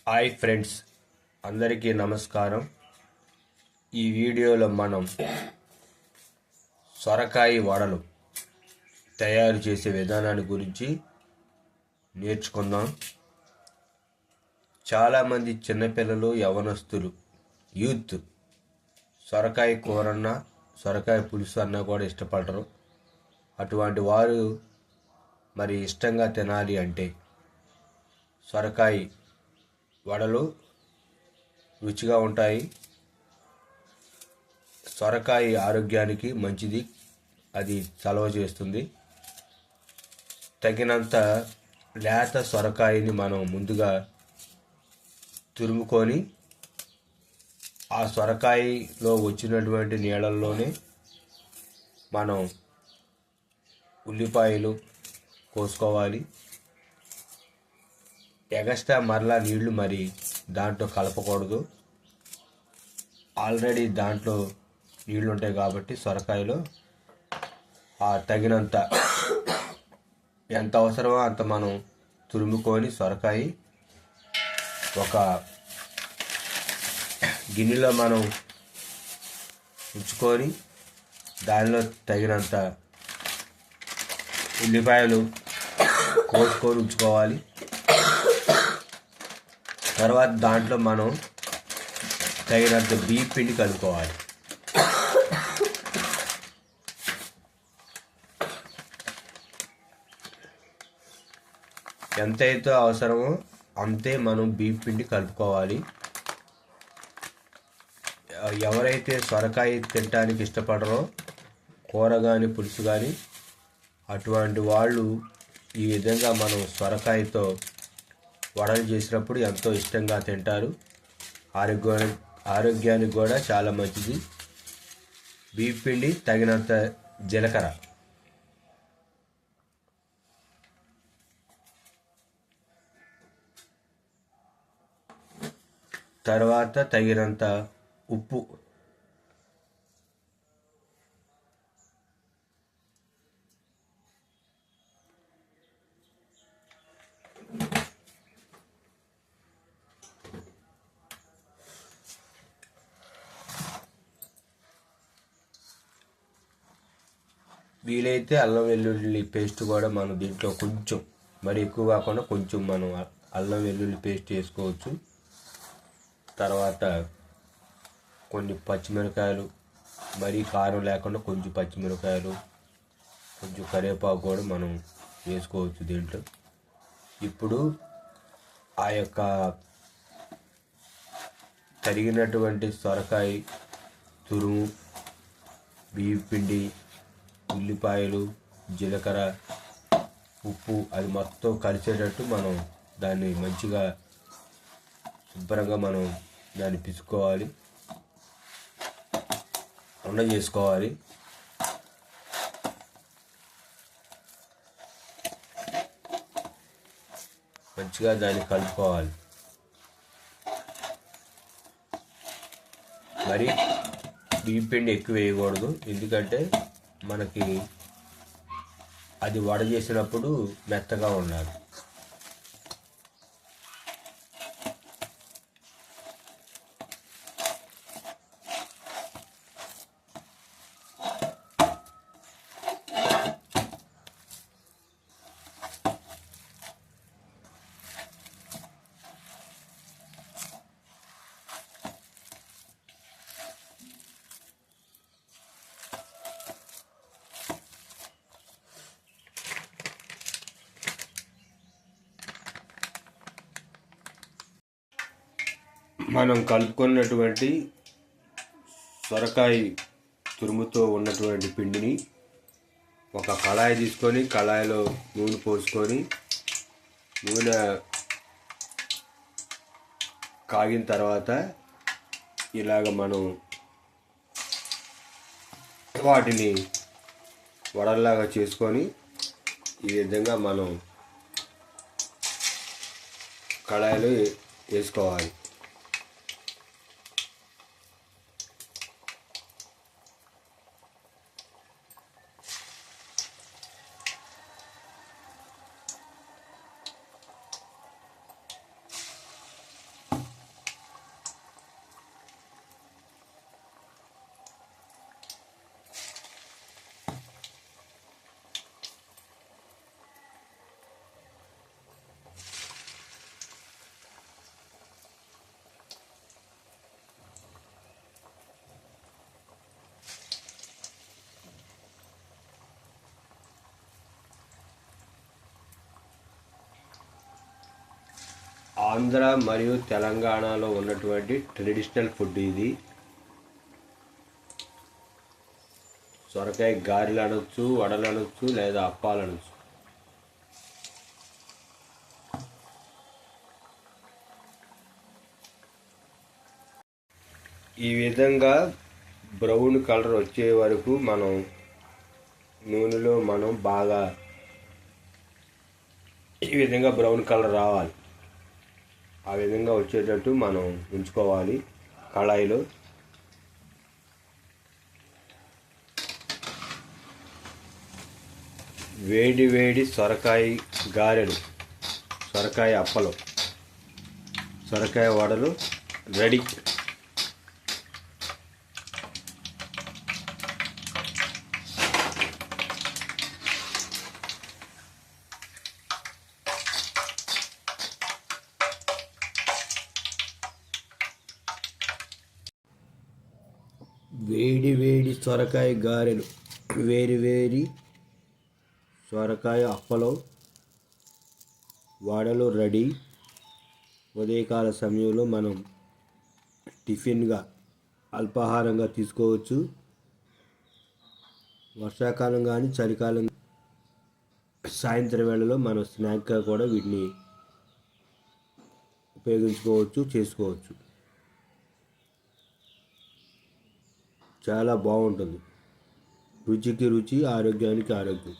Hi friends, అందరికీ నమస్కారం. ఈ వీడియోలో మనం సొరకాయ వడలు తయారు చేసే విధానాన్ని గురించి నేర్చుకుందాం. చాలామంది చిన్నపిల్లలు, యవ్వనస్తులు, యూత్ సొరకాయ కూరన్నా సొరకాయ పులుసు అన్నా కూడా ఇష్టపడరు. అటువంటి వారు మరి ఇష్టంగా తినాలి అంటే సొరకాయ వడలు రుచిగా ఉంటాయి. సొరకాయ ఆరోగ్యానికి మంచిది, అది చలవ చేస్తుంది. తగినంత లేత సొరకాయని మనం ముందుగా తురుముకొని ఆ సొరకాయలో వచ్చినటువంటి నీళ్ళల్లోనే మనం ఉల్లిపాయలు కోసుకోవాలి. ఎగస్ట్రా మరలా నీళ్లు మరి దాంట్లో కలపకూడదు. ఆల్రెడీ దాంట్లో నీళ్లు ఉంటాయి కాబట్టి సొరకాయలో ఆ తగినంత ఎంత అవసరమో అంత మనం తురుముకొని సొరకాయ ఒక గిన్నెలో మనం ఉంచుకొని దానిలో తగినంత ఉల్లిపాయలు కోసుకొని ఉంచుకోవాలి. తర్వాత దాంట్లో మనం తగినంత బియ్యం పిండి కలుపుకోవాలి. ఎంతైతే అవసరమో అంతే మనం బియ్యం పిండి కలుపుకోవాలి. ఎవరైతే సొరకాయ తినడానికి ఇష్టపడరో, కూర కానీ పులుసు కానీ, అటువంటి వాళ్ళు ఈ విధంగా మనం సొరకాయతో వడలు చేసినప్పుడు ఎంతో ఇష్టంగా తింటారు. ఆరోగ్యానికి కూడా చాలా మంచిది. బియ్యం పిండి, తగినంత జీలకర్ర, తర్వాత తగినంత ఉప్పు, వీలైతే అల్లం వెల్లుల్లి పేస్ట్ కూడా మనం దీంట్లో కొంచెం, మరి ఎక్కువ కాకుండా కొంచెం మనం అల్లం వెల్లుల్లి పేస్ట్ వేసుకోవచ్చు. తర్వాత కొన్ని పచ్చిమిరకాయలు, మరీ కారం లేకుండా కొంచెం పచ్చిమిరకాయలు, కొంచెం కరివేపాకు కూడా మనం వేసుకోవచ్చు దీంట్లో. ఇప్పుడు ఆ యొక్క తరిగినటువంటి సొరకాయ తురుము, బియ్యం పిండి, ఉల్లిపాయలు, జీలకర్ర, ఉప్పు అది మొత్తం కలిసేటట్టు మనం దాన్ని మంచిగా శుభ్రంగా మనం దాన్ని పిసుకోవాలి, ఉండ చేసుకోవాలి. మంచిగా దాన్ని కలుపుకోవాలి. మరి బియ్యం పిండి ఎక్కువ వేయకూడదు, ఎందుకంటే మనకి అది వడ చేసినప్పుడు మెత్తగా ఉండాలి. మనం కలుపుకున్నటువంటి సొరకాయ తురుముతో ఉన్నటువంటి పిండిని ఒక కళాయి తీసుకొని, కళాయిలో నూనె పోసుకొని, నూనె కాగిన తర్వాత ఇలాగ మనం వాటిని వడల్లాగా చేసుకొని ఈ విధంగా మనం కళాయిలో వేసుకోవాలి. ఆంధ్ర మరియు తెలంగాణలో ఉన్నటువంటి ట్రెడిషనల్ ఫుడ్ ఇది. సొరకాయ గారెలు అనొచ్చు, వడలు అనొచ్చు, లేదా అప్పాలు అనొచ్చు. ఈ విధంగా బ్రౌన్ కలర్ వచ్చే వరకు నూనెలో బాగా ఈ విధంగా బ్రౌన్ కలర్ రావాలి. ఆ విధంగా వచ్చేటట్టు మనం ఉంచుకోవాలి. కళాయిలో వేడి వేడి సొరకాయ గారెలు, సొరకాయ అప్పలు, సొరకాయ వడలు రెడీ. వేడి వేడి సొరకాయ గారెలు, వేడి సొరకాయ అప్పలు, వడలు రెడీ. ఉదయకాల సమయంలో మనం టిఫిన్గా, అల్పాహారంగా తీసుకోవచ్చు. వర్షాకాలం కానీ చలికాలం సాయంత్రం వేళలో మనం స్నాక్గా కూడా వీటిని ఉపయోగించుకోవచ్చు, చేసుకోవచ్చు. చాలా బాగుంటుంది. రుచికి రుచి, ఆరోగ్యానికి ఆరోగ్యం.